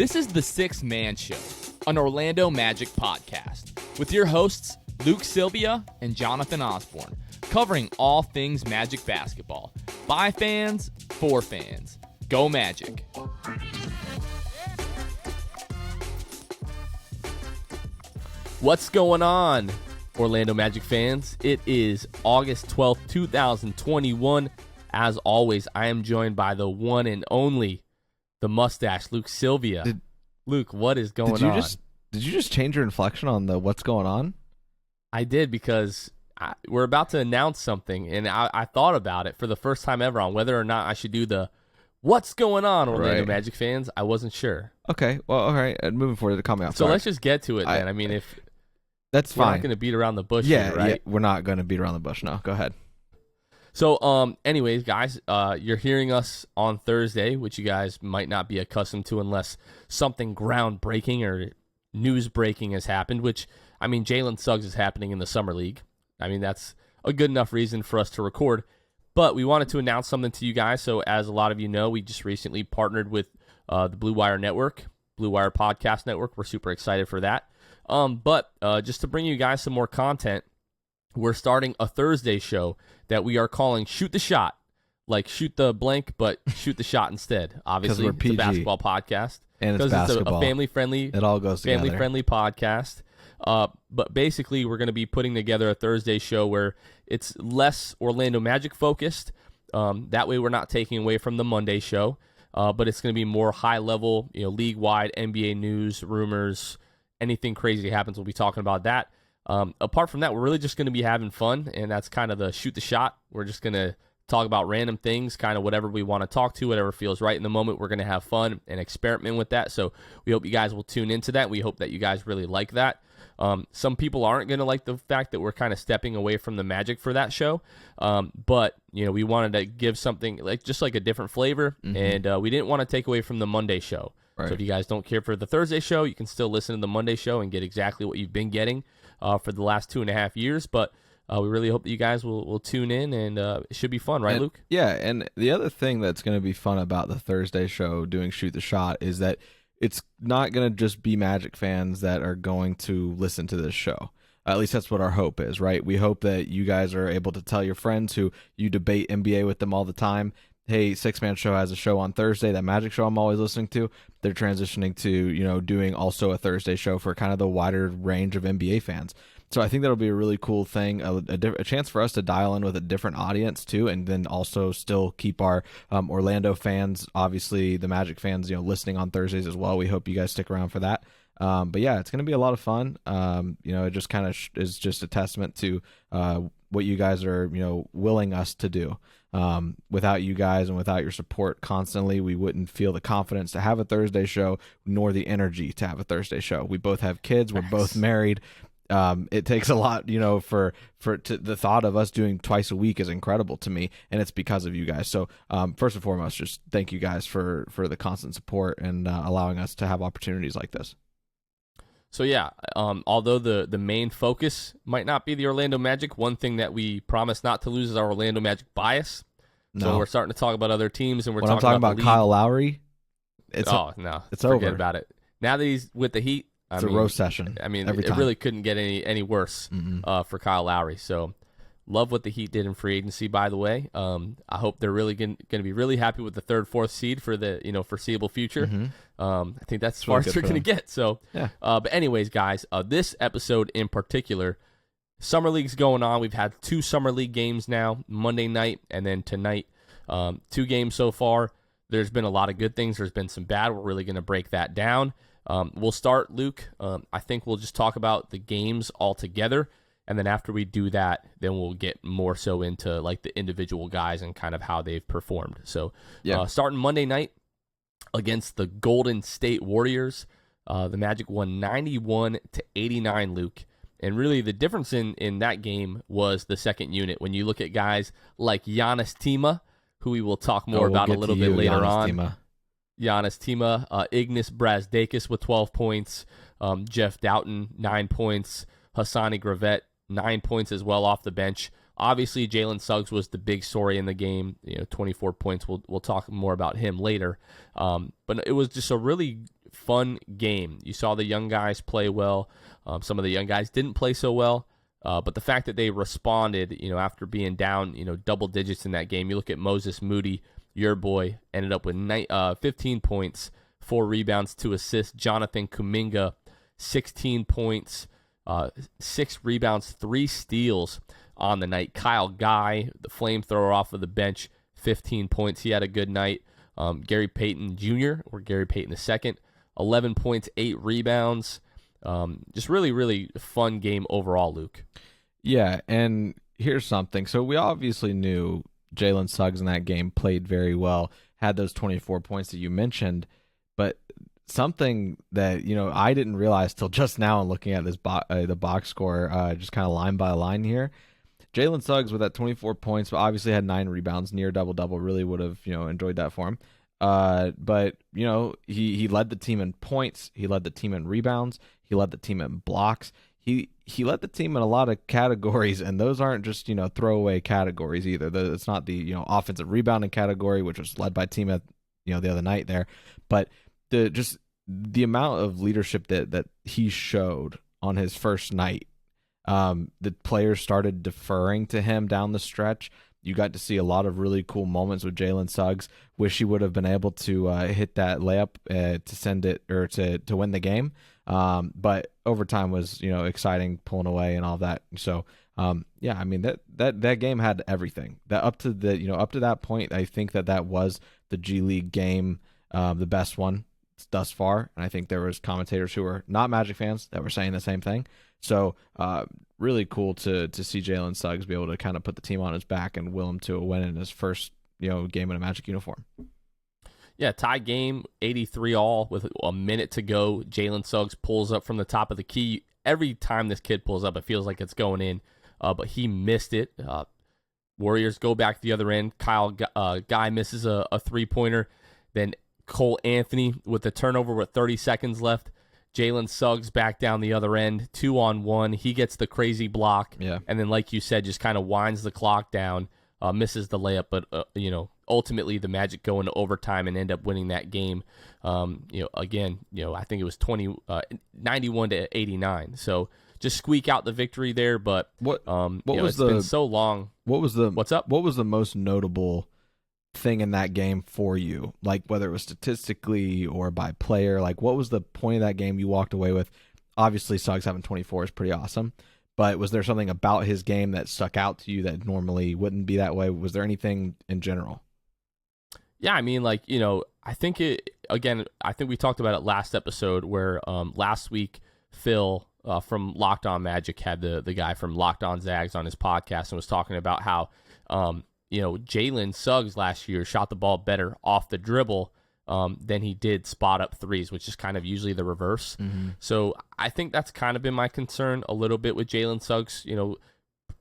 This is the Sixth Man Show, an Orlando Magic podcast, with your hosts Luke Sylvia and Jonathan Osborne, covering all things Magic basketball. By fans, for fans. Go Magic. What's going on, Orlando Magic fans? It is August 12th, 2021. As always, I am joined by the one and only, the mustache, Luke Sylvia. Luke, what is going on? Did you just change your inflection on the what's going on? I did, because we're about to announce something, and I thought about it for the first time ever on whether or not I should do the what's going on, Orlando Magic fans. I wasn't sure. Okay, well, all right. Moving forward, to call me off. So let's just get to it, then. I mean, if that's we're fine. not going to beat around the bush here, right? Yeah, we're not going to beat around the bush. No, go ahead. So, anyways, guys, you're hearing us on Thursday, which you guys might not be accustomed to unless something groundbreaking or news breaking has happened, which, I mean, Jalen Suggs is happening in the Summer League. I mean, that's a good enough reason for us to record. But we wanted to announce something to you guys. So, as a lot of you know, we just recently partnered with the Blue Wire Network, Blue Wire Podcast Network. We're super excited for that. But just to bring you guys some more content, we're starting a Thursday show that we are calling Shoot the Shot. Like shoot the blank, but shoot the shot instead. Obviously, we're PG. It's a basketball podcast. And it's basketball. It's a family-friendly, it all goes together. Family-friendly podcast. But basically, we're going to be putting together a Thursday show where it's less Orlando Magic focused. That way, we're not taking away from the Monday show. But it's going to be more high-level, league-wide NBA news, rumors, anything crazy happens. We'll be talking about that. Apart from that, we're really just going to be having fun, and that's kind of the shoot the shot. We're just going to talk about random things, kind of whatever we want to talk to, whatever feels right in the moment. We're going to have fun and experiment with that, so we hope you guys will tune into that. We hope that you guys really like that. Some people aren't going to like the fact that we're kind of stepping away from the Magic for that show, but we wanted to give something just like a different flavor, and we didn't want to take away from the Monday show. Right. So if you guys don't care for the Thursday show, you can still listen to the Monday show and get exactly what you've been getting for the last 2.5 years. But we really hope that you guys will tune in, and it should be fun, right, Luke? Yeah, and the other thing that's going to be fun about the Thursday show doing Shoot the Shot is that it's not going to just be Magic fans that are going to listen to this show. At least that's what our hope is, right? We hope that you guys are able to tell your friends who you debate NBA with them all the time, hey, Six Man Show has a show on Thursday, that Magic show I'm always listening to. They're transitioning to, doing also a Thursday show for kind of the wider range of NBA fans. So I think that'll be a really cool thing, a chance for us to dial in with a different audience too, and then also still keep our Orlando fans, obviously the Magic fans, listening on Thursdays as well. We hope you guys stick around for that. But yeah, it's going to be a lot of fun. It just kind of is just a testament to what you guys are, willing us to do. Without you guys and without your support constantly, we wouldn't feel the confidence to have a Thursday show, nor the energy to have a Thursday show. We both have kids. We're both married. It takes a lot, for the thought of us doing twice a week is incredible to me, and it's because of you guys. So first and foremost, just thank you guys for the constant support and allowing us to have opportunities like this. So yeah, although the main focus might not be the Orlando Magic, one thing that we promise not to lose is our Orlando Magic bias. No. So we're starting to talk about other teams, and we're talking about Kyle Lowry. It's over. Forget about it. Now that he's with the Heat, it's a roast session. I mean, it really couldn't get any worse for Kyle Lowry. So love what the Heat did in free agency, by the way. I hope they're really going to be really happy with the 3rd, 4th seed for the foreseeable future. I think that's as far as they're going to get. So, yeah. But anyways, guys, this episode in particular, Summer League's going on. We've had 2 Summer League games now, Monday night and then tonight. 2 games so far. There's been a lot of good things. There's been some bad. We're really going to break that down. We'll start, Luke. I think we'll just talk about the games all together. And then after we do that, then we'll get more so into like the individual guys and kind of how they've performed. So starting Monday night against the Golden State Warriors, the Magic won 91-89, Luke. And really the difference in that game was the second unit. When you look at guys like Giannis Tima, who we will talk more about a little bit later on. Giannis Tima, Ignas Brazdeikis with 12 points, Jeff Doughton, 9 points, Hassani Gravett, 9 points as well off the bench. Obviously, Jalen Suggs was the big story in the game, 24 points. We'll talk more about him later. But it was just a really fun game. You saw the young guys play well. Some of the young guys didn't play so well. But the fact that they responded, after being down, double digits in that game. You look at Moses Moody, your boy, ended up with 15 points, 4 rebounds, 2 assists. Jonathan Kuminga, 16 points, 6 rebounds, 3 steals on the night. Kyle Guy, the flamethrower off of the bench, 15 points. He had a good night. Gary Payton Jr., or Gary Payton II, 11 points, 8 rebounds. Just really, really fun game overall, Luke. Yeah, and here's something. So we obviously knew Jalen Suggs in that game played very well, had those 24 points that you mentioned, but something that I didn't realize till just now, looking at this the box score, just kind of line by line here. Jalen Suggs with that 24 points, obviously had 9 rebounds, near double-double. Really would have enjoyed that for him. But he led the team in points. He led the team in rebounds. He led the team in blocks. He led the team in a lot of categories, and those aren't just throwaway categories either. It's not the offensive rebounding category, which was led by Tima the other night there, but the amount of leadership that he showed on his first night. The players started deferring to him down the stretch. You got to see a lot of really cool moments with Jalen Suggs. Wish he would have been able to hit that layup to send it, or to win the game. But overtime was exciting, pulling away and all that. So yeah, I mean that game had everything. That up to that point, I think that was the G League game, the best one thus far. And I think there was commentators who were not Magic fans that were saying the same thing. So really cool to see Jalen Suggs be able to kind of put the team on his back and will him to a win in his first game in a Magic uniform. Yeah, tie game, 83 all with a minute to go. Jalen Suggs pulls up from the top of the key. Every time this kid pulls up, it feels like it's going in, but he missed it. Warriors go back to the other end. Kyle Guy misses a three-pointer. Then Cole Anthony with the turnover with 30 seconds left. Jalen Suggs back down the other end, 2-on-1. He gets the crazy block, and then, like you said, just kind of winds the clock down, misses the layup, but ultimately the Magic go into overtime and end up winning that game. Again, I think it was 91 to 89. So just squeak out the victory there. But what it's been so long. What's up? What was the most notable thing in that game for you, like whether it was statistically or by player? Like, what was the point of that game you walked away with? Obviously Suggs having 24 is pretty awesome, but was there something about his game that stuck out to you that normally wouldn't be that way? Was there anything in general? Yeah, I mean, I think we talked about it last episode where last week Phil from Locked On Magic had the guy from Locked On Zags on his podcast and was talking about how Jalen Suggs last year shot the ball better off the dribble than he did spot up threes, which is kind of usually the reverse. Mm-hmm. So I think that's kind of been my concern a little bit with Jalen Suggs,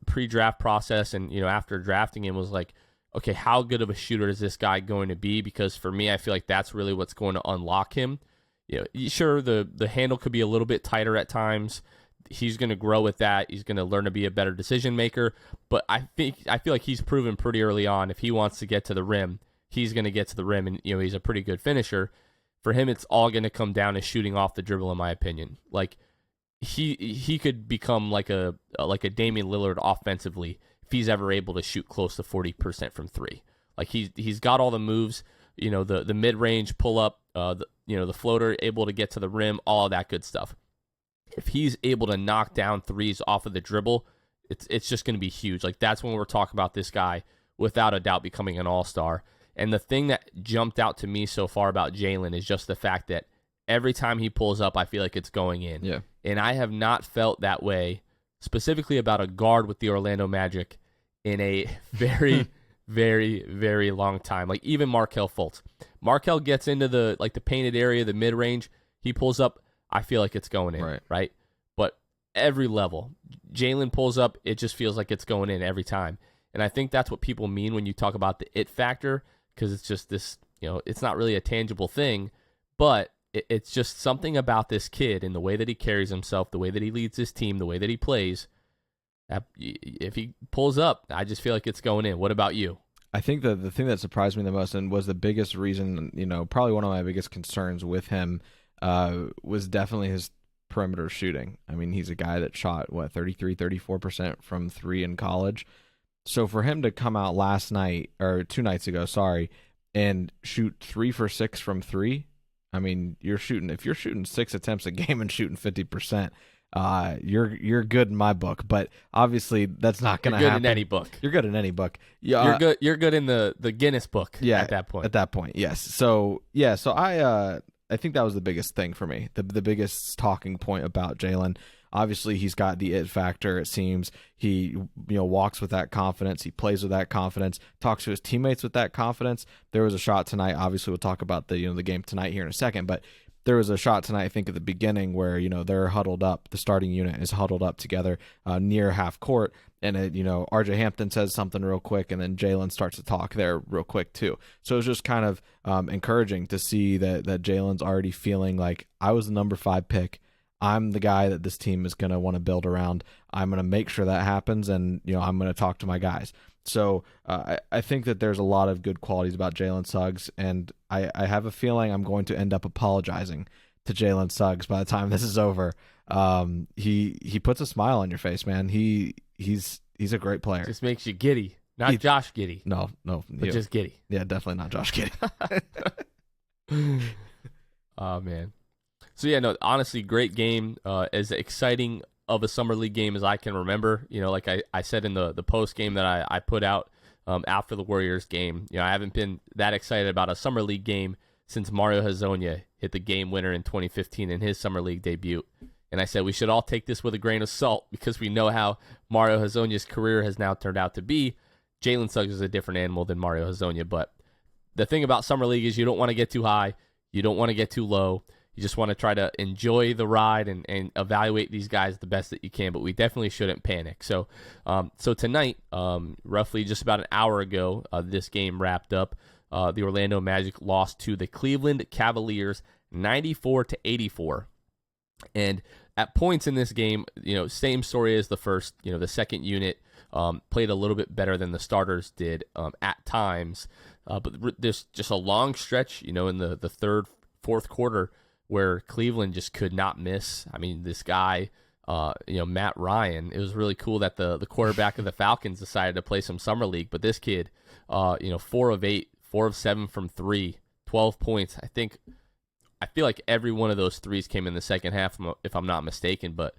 pre-draft process and, after drafting him was like, okay, how good of a shooter is this guy going to be? Because for me, I feel like that's really what's going to unlock him. Sure, the handle could be a little bit tighter at times. He's going to grow with that. He's going to learn to be a better decision maker. But I feel like he's proven pretty early on if he wants to get to the rim, he's going to get to the rim, and he's a pretty good finisher. For him, it's all going to come down to shooting off the dribble, in my opinion. Like he could become like a Damian Lillard offensively if he's ever able to shoot close to 40% from three. Like he's got all the moves, the mid range pull up, the floater, able to get to the rim, all of that good stuff. If he's able to knock down threes off of the dribble, it's just going to be huge. Like, that's when we're talking about this guy, without a doubt, becoming an all-star. And the thing that jumped out to me so far about Jalen is just the fact that every time he pulls up, I feel like it's going in. Yeah. And I have not felt that way, specifically about a guard with the Orlando Magic, in a very, very, very long time. Like, even Markelle Fultz. Markelle gets into the painted area, the mid-range. He pulls up, I feel like it's going in, right? But every level, Jalen pulls up, it just feels like it's going in every time. And I think that's what people mean when you talk about the it factor, because it's just this, it's not really a tangible thing, but it's just something about this kid and the way that he carries himself, the way that he leads his team, the way that he plays. If he pulls up, I just feel like it's going in. What about you? I think the thing that surprised me the most and was the biggest reason, probably one of my biggest concerns with him was definitely his perimeter shooting. I mean, he's a guy that shot, 34% from three in college. So for him to come out last night, or 2 nights ago, sorry, and shoot 3 for 6 from three, I mean, if you're shooting 6 attempts a game and shooting 50%, you're good in my book. But obviously that's not going to happen. You're good in any book. You're good in any book. Yeah, You're good in the Guinness book. Yeah, at that point. At that point, yes. So I think that was the biggest thing for me. The biggest talking point about Jalen. Obviously, he's got the it factor. It seems he walks with that confidence. He plays with that confidence. Talks to his teammates with that confidence. There was a shot tonight. Obviously, we'll talk about the game tonight here in a second. But there was a shot tonight, I think, at the beginning where they're huddled up. The starting unit is huddled up together near half court, and R.J. Hampton says something real quick, and then Jalen starts to talk there real quick too. So it was just kind of encouraging to see that Jalen's already feeling like, I was the number 5 pick. I'm the guy that this team is going to want to build around. I'm going to make sure that happens, and I'm going to talk to my guys. So I think that there's a lot of good qualities about Jalen Suggs, and I have a feeling I'm going to end up apologizing to Jalen Suggs by the time this is over. He puts a smile on your face, man. He's a great player. Just makes you giddy. Not Josh Giddey. No. But just giddy. Yeah, definitely not Josh Giddey. Oh, man. So, yeah, no, honestly, great game. As exciting of a summer league game as I can remember. Like I said in the post game that I put out after the Warriors game, I haven't been that excited about a summer league game since Mario Hezonja hit the game winner in 2015 in his summer league debut. And I said we should all take this with a grain of salt because we know how Mario Hezonja's career has now turned out to be. Jalen Suggs is a different animal than Mario Hezonja, but the thing about summer league is you don't want to get too high, you don't want to get too low. You just want to try to enjoy the ride and evaluate these guys the best that you can, but we definitely shouldn't panic. So tonight, roughly just about an hour ago, this game wrapped up. The Orlando Magic lost to the Cleveland Cavaliers 94-84. And at points in this game, same story as the first. The second unit played a little bit better than the starters did at times. But there's just a long stretch, in the third, fourth quarter where Cleveland just could not miss. I mean, this guy, Matt Ryan, it was really cool that the quarterback of the Falcons decided to play some summer league. But this kid, 4 of 8, 4 of 7 from 3, 12 points. I feel like every one of those threes came in the second half, if I'm not mistaken. But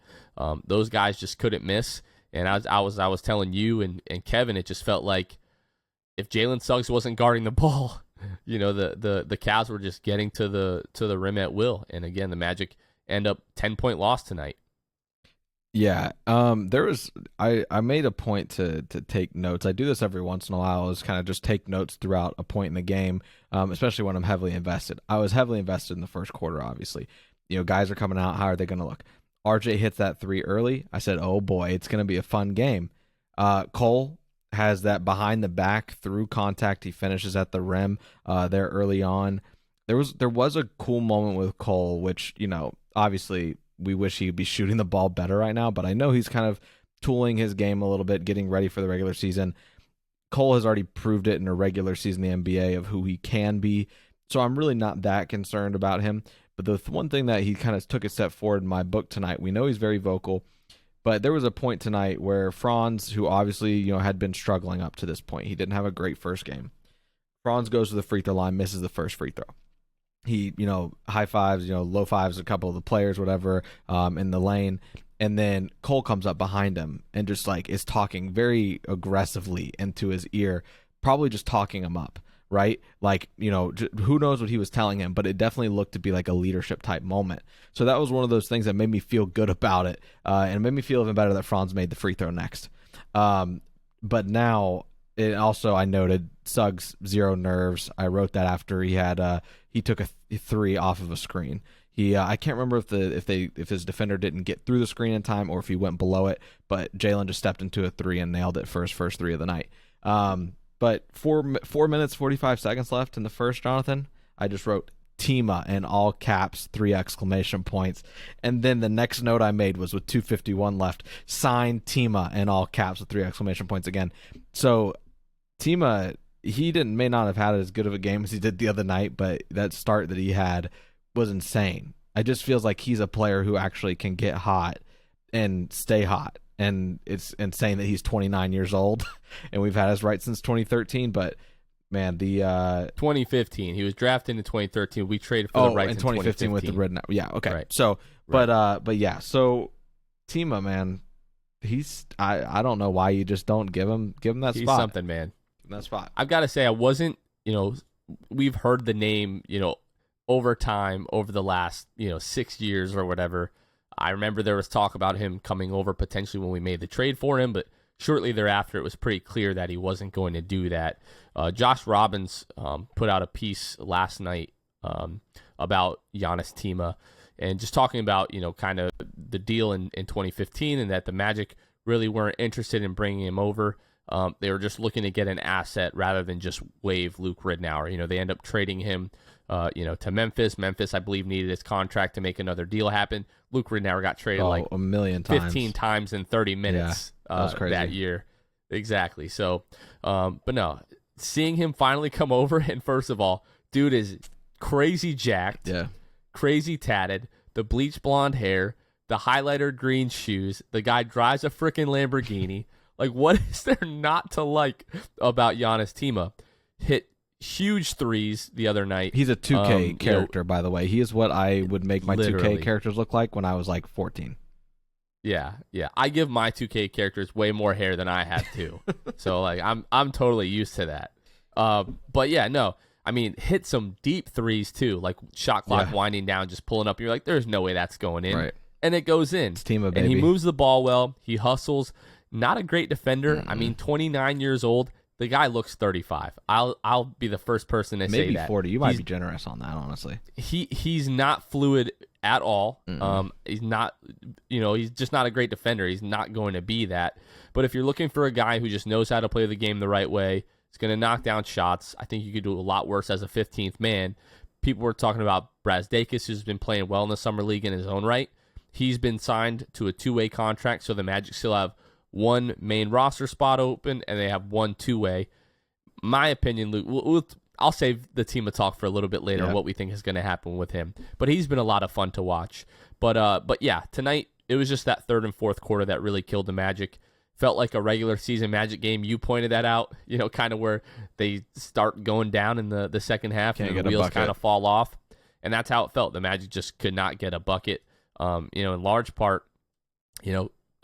those guys just couldn't miss. And I was telling you and Kevin, it just felt like if Jalen Suggs wasn't guarding the ball, the Cavs were just getting to the rim at will. And again, the Magic end up 10-point loss tonight. Yeah. I made a point to take notes. I do this every once in a while, is kind of just take notes throughout a point in the game, especially when I'm heavily invested. I was heavily invested in the first quarter, obviously. Guys are coming out. How are they going to look? RJ hits that 3 early. I said, oh boy, it's going to be a fun game. Cole has that behind the back through contact. He finishes at the rim there early on. There was a cool moment with Cole, which, obviously we wish he'd be shooting the ball better right now, but I know he's kind of tooling his game a little bit, getting ready for the regular season. Cole has already proved it in a regular season in the NBA of who he can be, so I'm really not that concerned about him. But the one thing that he kind of took a step forward in my book tonight, we know he's very vocal, but there was a point tonight where Franz, who obviously, had been struggling up to this point, he didn't have a great first game. Franz goes to the free throw line, misses the first free throw. He, high fives, low fives a couple of the players, whatever, in the lane. And then Cole comes up behind him and just is talking very aggressively into his ear, probably just talking him up, right? Who knows what he was telling him, but it definitely looked to be like a leadership type moment. So that was one of those things that made me feel good about it. And it made me feel even better that Franz made the free throw next. But now, it also, I noted Suggs 0 nerves. I wrote that after he took a 3 off of a screen. I can't remember if his defender didn't get through the screen in time or if he went below it, but Jalen just stepped into a 3 and nailed it for his first 3 of the night. But 4 minutes 45 seconds left in the first, Jonathan, I just wrote Tima in all caps, 3 exclamation points. And then the next note I made was with 2:51 left, sign Tima in all caps with 3 exclamation points again. So Tima, he may not have had as good of a game as he did the other night, but that start that he had was insane. I just feels like he's a player who actually can get hot and stay hot. And it's insane that he's 29 years old, and we've had us right since 2013. But man, the 2015, he was drafted in 2013. We traded for the rights in 2015 with the Red. Yeah, okay. Right. So, Right. but yeah. So, Tima, man, I don't know why you just don't give him that He's spot. something, man. Give him that spot. I've got to say, I wasn't. We've heard the name, over time, over the last 6 years or whatever. I remember there was talk about him coming over potentially when we made the trade for him, but shortly thereafter, it was pretty clear that he wasn't going to do that. Josh Robbins put out a piece last night about Giannis Tima and just talking about, kind of the deal in 2015 and that the Magic really weren't interested in bringing him over. They were just looking to get an asset rather than just waive Luke Ridnour. They end up trading him to Memphis. Memphis, I believe, needed his contract to make another deal happen. Luke Ridnour got traded a million times. 15 times in 30 minutes that year. Exactly. So, but no, seeing him finally come over, and first of all, dude is crazy jacked, crazy tatted, the bleach blonde hair, the highlighter green shoes. The guy drives a freaking Lamborghini. Like, what is there not to like about Giannis Tima? Hit huge threes the other night. He's a 2K character, by the way. He is what I would make my literally 2K characters look like when I was like 14. Yeah. I give my 2K characters way more hair than I have too. So like I'm totally used to that. But yeah, no. I mean, hit some deep threes too, like shot clock winding down, just pulling up. You're like, there's no way that's going in. Right. And it goes in. It's Tima, baby. And he moves the ball well. He hustles. Not a great defender. I mean, 29 years old. The guy looks 35. I'll be the first person to say that. Maybe 40. You might be generous on that, honestly. He's not fluid at all. He's not, he's just not a great defender. He's not going to be that. But if you're looking for a guy who just knows how to play the game the right way, he's going to knock down shots. I think you could do a lot worse as a 15th man. People were talking about Brazdakis, who's been playing well in the summer league in his own right. He's been signed to a two-way contract, so the Magic still have one main roster spot open, and they have one two-way. My opinion, Luke, I'll save the Tima talk for a little bit later on what we think is going to happen with him. But he's been a lot of fun to watch. But yeah, tonight it was just that third and fourth quarter that really killed the Magic. Felt like a regular season Magic game. You pointed that out, kind of where they start going down in the second half and the wheels kind of fall off. And that's how it felt. The Magic just could not get a bucket. In large part,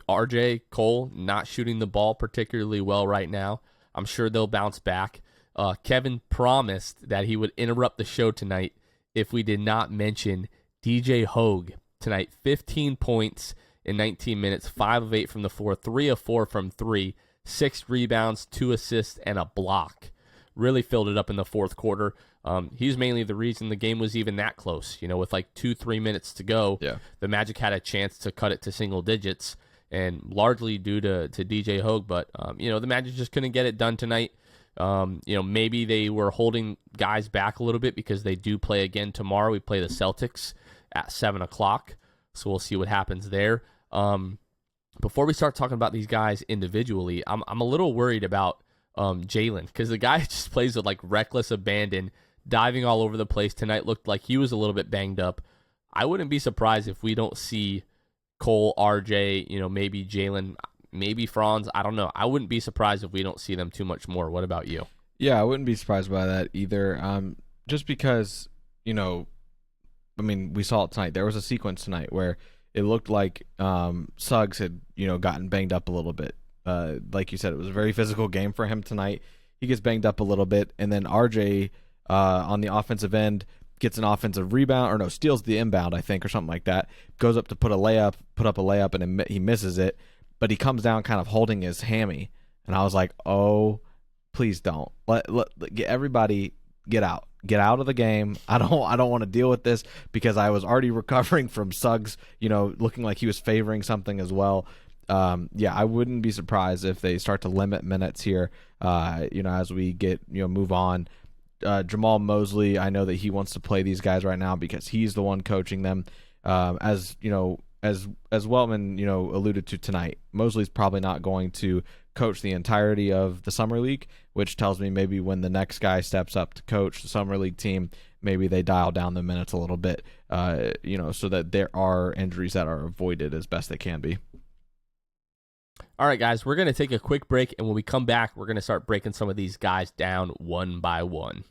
RJ Cole not shooting the ball particularly well right now. I'm sure they'll bounce back. Kevin promised that he would interrupt the show tonight if we did not mention DJ Hogue tonight. 15 points in 19 minutes, 5 of 8 from the floor, 3 of 4 from 3, 6 rebounds, 2 assists, and a block. Really filled it up in the fourth quarter. He's mainly the reason the game was even that close. With like 2-3 minutes to go, the Magic had a chance to cut it to single digits, and largely due to DJ Hogue. But, the Magic just couldn't get it done tonight. Maybe they were holding guys back a little bit because they do play again tomorrow. We play the Celtics at 7 o'clock, so we'll see what happens there. Before we start talking about these guys individually, I'm a little worried about Jalen, because the guy just plays with like reckless abandon, diving all over the place. Tonight looked like he was a little bit banged up. I wouldn't be surprised if we don't see Cole, RJ, maybe Jalen, maybe Franz. I don't know. I wouldn't be surprised if we don't see them too much more. What about you? Yeah, I wouldn't be surprised by that either. Just because, we saw it tonight. There was a sequence tonight where it looked like Suggs had, gotten banged up a little bit. Like you said, it was a very physical game for him tonight. He gets banged up a little bit, and then RJ on the offensive end gets an offensive rebound, or steals the inbound, I think, or something like that. Goes up to put up a layup, and he misses it. But he comes down kind of holding his hammy, and I was like, oh, please don't. Let everybody get out. Get out of the game. I don't want to deal with this, because I was already recovering from Suggs, looking like he was favoring something as well. I wouldn't be surprised if they start to limit minutes here, as we get, move on. Jamal Mosley, I know that he wants to play these guys right now because he's the one coaching them. As Weltman, alluded to tonight, Mosley's probably not going to coach the entirety of the summer league, which tells me maybe when the next guy steps up to coach the summer league team, maybe they dial down the minutes a little bit, so that there are injuries that are avoided as best they can be. All right, guys, we're going to take a quick break, and when we come back, we're going to start breaking some of these guys down one by one.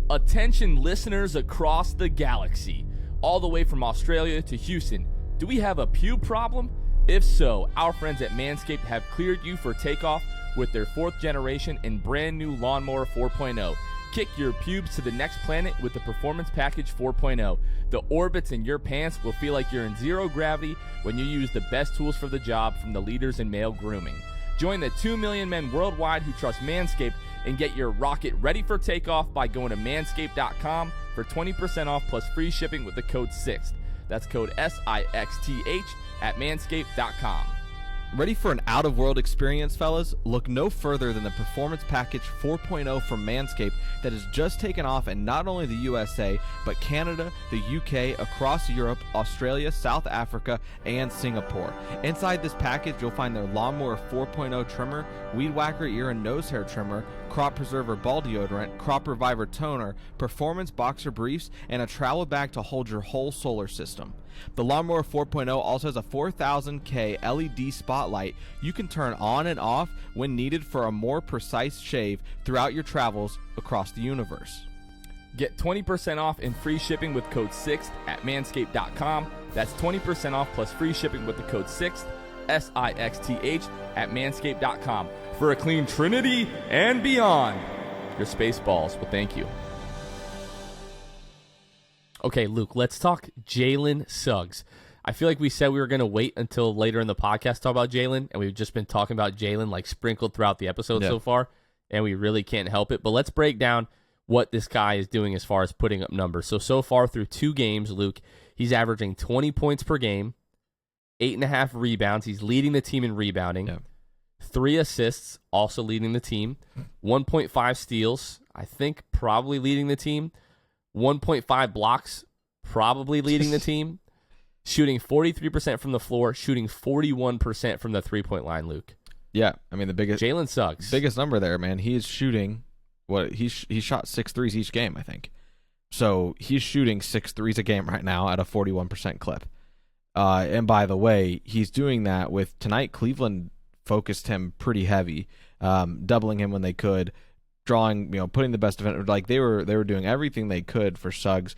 Attention listeners across the galaxy, all the way from Australia to Houston. Do we have a pube problem? If so, our friends at Manscaped have cleared you for takeoff with their 4th generation and brand new Lawnmower 4.0. Kick your pubes to the next planet with the Performance Package 4.0. The orbits in your pants will feel like you're in zero gravity when you use the best tools for the job from the leaders in male grooming. Join the 2 million men worldwide who trust Manscaped and get your rocket ready for takeoff by going to manscaped.com for 20% off plus free shipping with the code SIXTH. That's code SIXTH at manscaped.com. Ready for an out-of-world experience, fellas? Look no further than the Performance Package 4.0 from Manscaped that has just taken off in not only the USA, but Canada, the UK, across Europe, Australia, South Africa, and Singapore. Inside this package, you'll find their Lawnmower 4.0 trimmer, Weed Whacker ear and nose hair trimmer, Crop Preserver ball deodorant, Crop Reviver toner, Performance boxer briefs, and a travel bag to hold your whole solar system. The Lawnmower 4.0 also has a 4000K LED spotlight you can turn on and off when needed for a more precise shave throughout your travels across the universe. Get 20% off and free shipping with code SIXTH at manscaped.com. That's 20% off plus free shipping with the code SIXTH, SIXTH, at manscaped.com for a clean trinity and beyond. Your space balls will thank you. Okay, Luke, let's talk Jalen Suggs. I feel like we said we were going to wait until later in the podcast to talk about Jalen, and we've just been talking about Jalen like sprinkled throughout the episode so far, and we really can't help it. But let's break down what this guy is doing as far as putting up numbers. So far through 2 games, Luke, he's averaging 20 points per game, 8.5 rebounds. He's leading the team in rebounding. 3 assists, also leading the team. 1.5 steals, I think probably leading the team. 1.5 blocks, probably leading the team. Shooting 43% from the floor, shooting 41% from the three-point line, Luke. Yeah, I mean the biggest Jalen Suggs. Biggest number there, man. He's shooting he shot 6 threes each game, I think. So he's shooting 6 threes a game right now at a 41% clip. And by the way, he's doing that with tonight. Cleveland focused him pretty heavy, doubling him when they could. Drawing, putting the best defender, like they were doing everything they could for Suggs,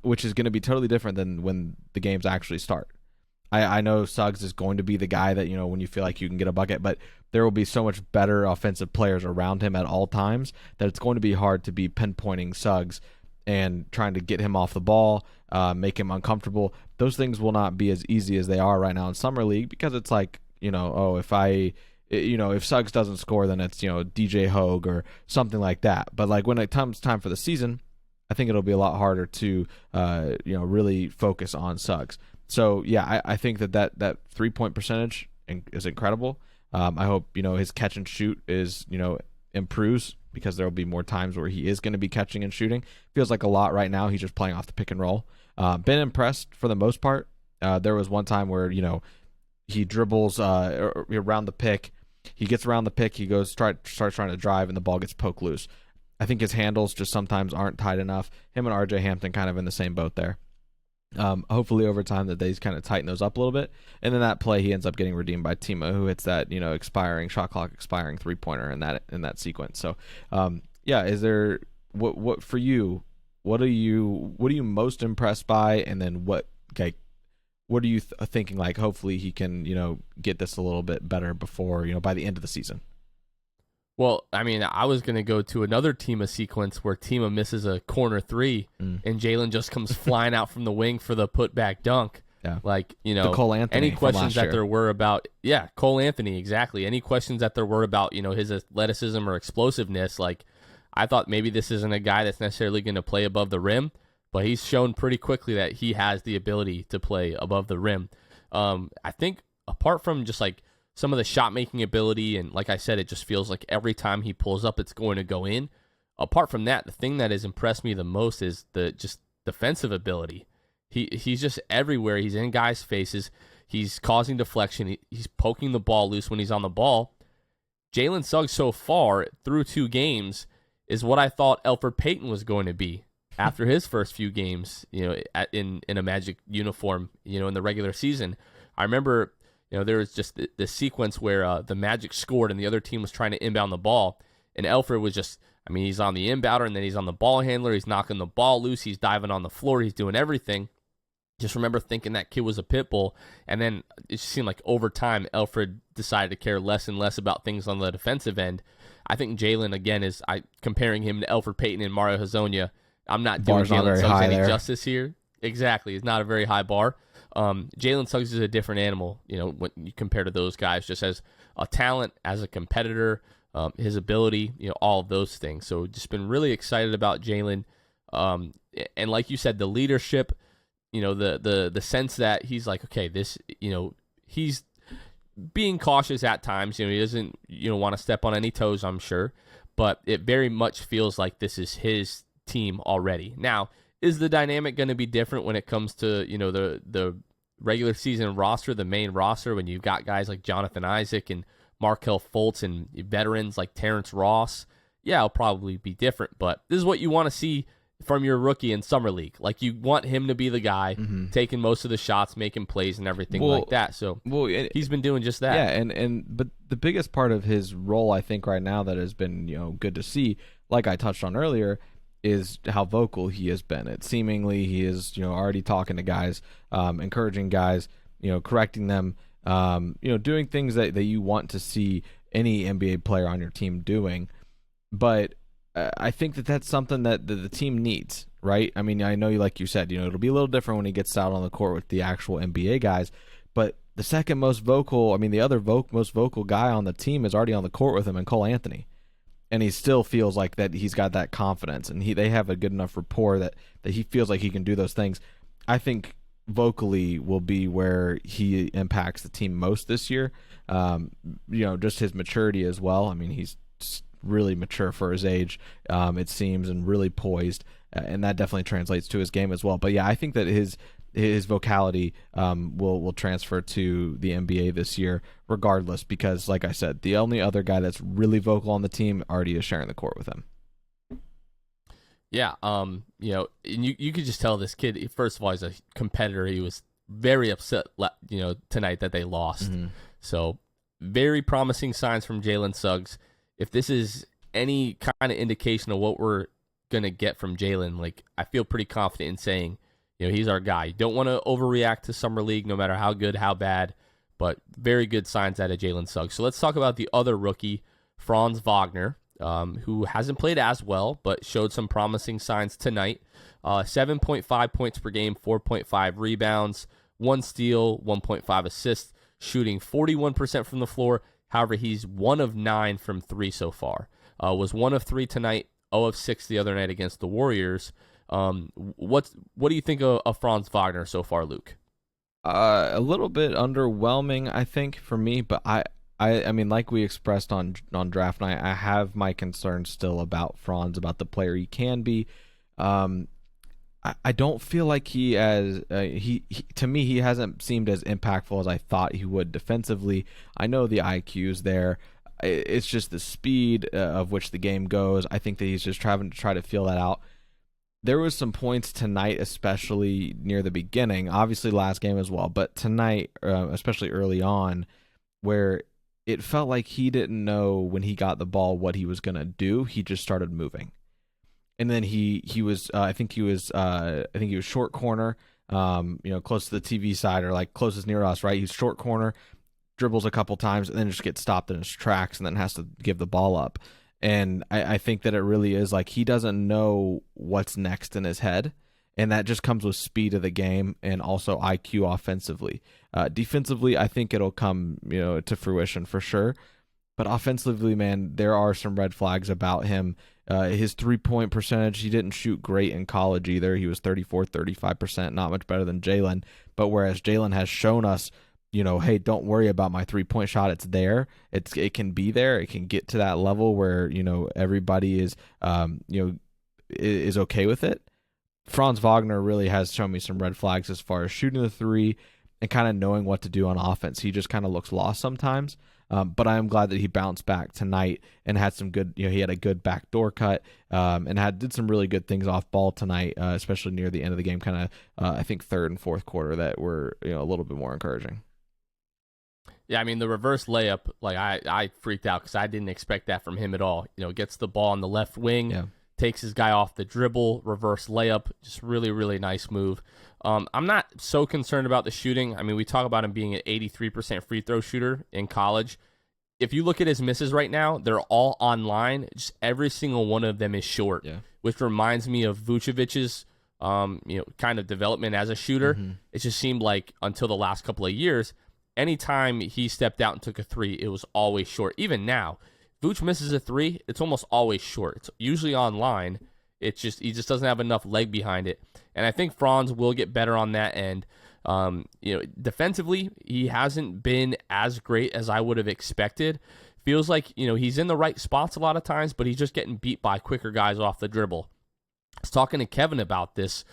which is going to be totally different than when the games actually start. I know Suggs is going to be the guy that, when you feel like you can get a bucket, but there will be so much better offensive players around him at all times that it's going to be hard to be pinpointing Suggs and trying to get him off the ball, make him uncomfortable. Those things will not be as easy as they are right now in Summer League because it's like, if Suggs doesn't score, then it's, DJ Hogue or something like that. But like when it comes time for the season, I think it'll be a lot harder to, really focus on Suggs. So yeah, I think that 3-point percentage is incredible. I hope, his catch and shoot is, improves because there will be more times where he is going to be catching and shooting. Feels like a lot right now. He's just playing off the pick and roll. Been impressed for the most part. There was one time where, he dribbles around the pick. He gets around the pick. He starts trying to drive, and the ball gets poked loose. I think his handles just sometimes aren't tight enough. Him and RJ Hampton kind of in the same boat there. Hopefully over time that they kind of tighten those up a little bit. And then that play, he ends up getting redeemed by Tima, who hits that shot clock expiring 3-pointer in that sequence. So is there what for you? What are you most impressed by? And then what are you thinking, like, hopefully he can, get this a little bit better before, by the end of the season? Well, I mean, I was going to go to another Tima sequence where Tima misses a corner 3 and Jalen just comes flying out from the wing for the putback dunk. Yeah. Like, the Cole Anthony any questions that there were about, Cole Anthony, exactly. Any questions that there were about, his athleticism or explosiveness, like, I thought maybe this isn't a guy that's necessarily going to play above the rim. But he's shown pretty quickly that he has the ability to play above the rim. I think apart from just like some of the shot-making ability, and like I said, it just feels like every time he pulls up, it's going to go in. Apart from that, the thing that has impressed me the most is the just defensive ability. He's just everywhere. He's in guys' faces. He's causing deflection. He's poking the ball loose when he's on the ball. Jalen Suggs so far through 2 games is what I thought Elfrid Payton was going to be. after his first few games, in a Magic uniform, in the regular season. I remember, there was just this sequence where the Magic scored and the other team was trying to inbound the ball, and Elfrid was just, he's on the inbounder and then he's on the ball handler. He's knocking the ball loose. He's diving on the floor. He's doing everything. Just remember thinking that kid was a pit bull, and then it just seemed like over time, Elfrid decided to care less and less about things on the defensive end. I think Jalen, again, comparing him to Elfrid Payton and Mario Hezonja. I'm not doing Jalen Suggs any justice here. Exactly. It's not a very high bar. Jalen Suggs is a different animal, when you compare to those guys, just as a talent, as a competitor, his ability, all of those things. So just been really excited about Jalen. And like you said, the leadership, the sense that he's like, okay, this, he's being cautious at times. He doesn't, want to step on any toes, I'm sure, but it very much feels like this is his team already. Now, is the dynamic going to be different when it comes to, the regular season roster, the main roster, when you've got guys like Jonathan Isaac and Markelle Fultz and veterans like Terrence Ross? Yeah, it'll probably be different, but this is what you want to see from your rookie in Summer League. Like, you want him to be the guy taking most of the shots, making plays and everything like that. So he's been doing just that. Yeah, but the biggest part of his role, I think, right now that has been, good to see, like I touched on earlier, is how vocal he has been. It seemingly he is, already talking to guys, encouraging guys, correcting them, doing things that you want to see any NBA player on your team doing. But I think that's something that the team needs, right? I know, like you said, it'll be a little different when he gets out on the court with the actual NBA guys, but the second most vocal, the other most vocal guy on the team is already on the court with him, and Cole Anthony. And he still feels like that he's got that confidence, and they have a good enough rapport that he feels like he can do those things. I think vocally will be where he impacts the team most this year. Just his maturity as well. He's really mature for his age, it seems, and really poised, and that definitely translates to his game as well. But yeah, I think that his vocality will transfer to the NBA this year regardless, because like I said, the only other guy that's really vocal on the team already is sharing the court with him. Yeah, and you could just tell this kid, first of all, he's a competitor. He was very upset, tonight that they lost. So very promising signs from Jalen Suggs. If this is any kind of indication of what we're going to get from Jalen, like, I feel pretty confident in saying, he's our guy. You don't want to overreact to Summer League, no matter how good, how bad, but very good signs out of Jalen Suggs. So let's talk about the other rookie, Franz Wagner, who hasn't played as well, but showed some promising signs tonight. 7.5 points per game, 4.5 rebounds, 1 steal, 1.5 assists, shooting 41% from the floor. However, he's 1 of 9 from 3 so far. Was 1 of 3 tonight, 0 of 6 the other night against the Warriors. What do you think of Franz Wagner so far, Luke? A little bit underwhelming, I think, for me. But I like we expressed on draft night, I have my concerns still about Franz, about the player he can be. I don't feel like he to me, he hasn't seemed as impactful as I thought he would defensively. I know the IQ's there. It's just the speed of which the game goes. I think that he's just trying to feel that out. There was some points tonight, especially near the beginning, obviously last game as well, but tonight, especially early on, where it felt like he didn't know when he got the ball what he was going to do. He just started moving. And then he was I think he was short corner, close to the TV side, or like closest near us, right? He's short corner, dribbles a couple times, and then just gets stopped in his tracks, and then has to give the ball up. And I think that it really is like he doesn't know what's next in his head, and that just comes with speed of the game and also IQ offensively. Defensively, I think it'll come to fruition for sure. But offensively, man, there are some red flags about him. His 3-point percentage, he didn't shoot great in college either. He was 35%, not much better than Jalen. But whereas Jalen has shown us, hey, don't worry about my 3-point shot. It's there. It can be there. It can get to that level where, everybody is, is okay with it. Franz Wagner really has shown me some red flags as far as shooting the 3, and kind of knowing what to do on offense. He just kind of looks lost sometimes. But I am glad that he bounced back tonight and had some good, he had a good backdoor cut, and did some really good things off ball tonight, especially near the end of the game, kind of, I think third and fourth quarter that were, a little bit more encouraging. Yeah, I mean, the reverse layup, like I freaked out because I didn't expect that from him at all. Gets the ball on the left wing, takes his guy off the dribble, reverse layup, just really, really nice move. I'm not so concerned about the shooting. I mean, we talk about him being an 83% free throw shooter in college. If you look at his misses right now, they're all online. Just every single one of them is short, which reminds me of Vucevic's, kind of development as a shooter. Mm-hmm. It just seemed like until the last couple of years, anytime he stepped out and took a three, it was always short. Even now, Vooch misses a three, it's almost always short. It's usually online. He just doesn't have enough leg behind it. And I think Franz will get better on that end. Defensively, he hasn't been as great as I would have expected. Feels like, he's in the right spots a lot of times, but he's just getting beat by quicker guys off the dribble. I was talking to Kevin about this,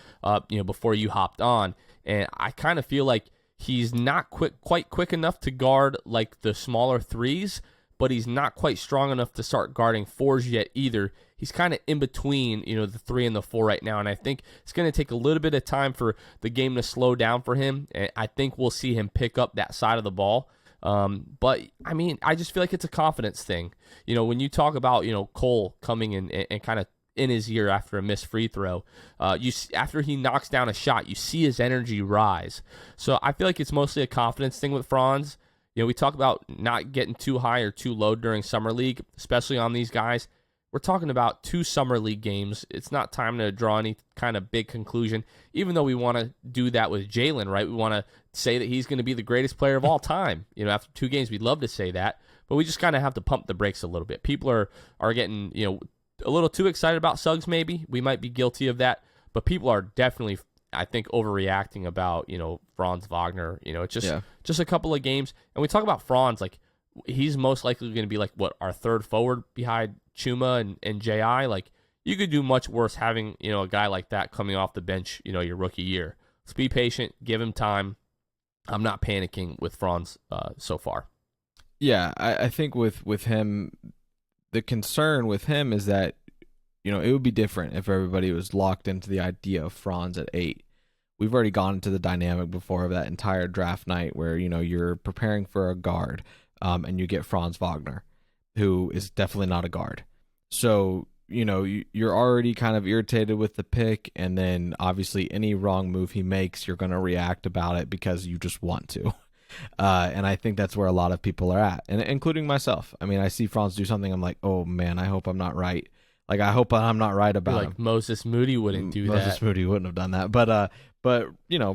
before you hopped on, and I kind of feel like he's not quite quick enough to guard like the smaller threes, but he's not quite strong enough to start guarding fours yet either. He's kind of in between, the 3 and the 4 right now, and I think it's going to take a little bit of time for the game to slow down for him, and I think we'll see him pick up that side of the ball. But, I mean, I just feel like it's a confidence thing. When you talk about, Cole coming in and kind of in his ear after a missed free throw, after he knocks down a shot, you see his energy rise. So I feel like it's mostly a confidence thing with Franz. We talk about not getting too high or too low during Summer League, especially on these guys. We're talking about 2 Summer League games. It's not time to draw any kind of big conclusion, even though we want to do that with Jalen, right? We want to say that he's going to be the greatest player of all time. After 2 games, we'd love to say that, but we just kind of have to pump the brakes a little bit. People are getting, a little too excited about Suggs maybe. We might be guilty of that, but people are definitely, I think, overreacting about, Franz Wagner. It's just a couple of games. And we talk about Franz, like, he's most likely going to be like, our third forward behind Chuma and J.I. Like, you could do much worse having, a guy like that coming off the bench, your rookie year. Let's be patient, give him time. I'm not panicking with Franz so far. Yeah, I think with him, the concern with him is that, it would be different if everybody was locked into the idea of Franz at 8. We've already gone into the dynamic before of that entire draft night where, you're preparing for a guard, and you get Franz Wagner, who is definitely not a guard. So, you're already kind of irritated with the pick, and then obviously any wrong move he makes, you're going to react about it because you just want to. And I think that's where a lot of people are at, and including myself. I mean, I see Franz do something, I'm like, oh man, I hope I'm not right. Like, I hope I'm not right about him. Moses Moody wouldn't do that. Moses Moody wouldn't have done that. But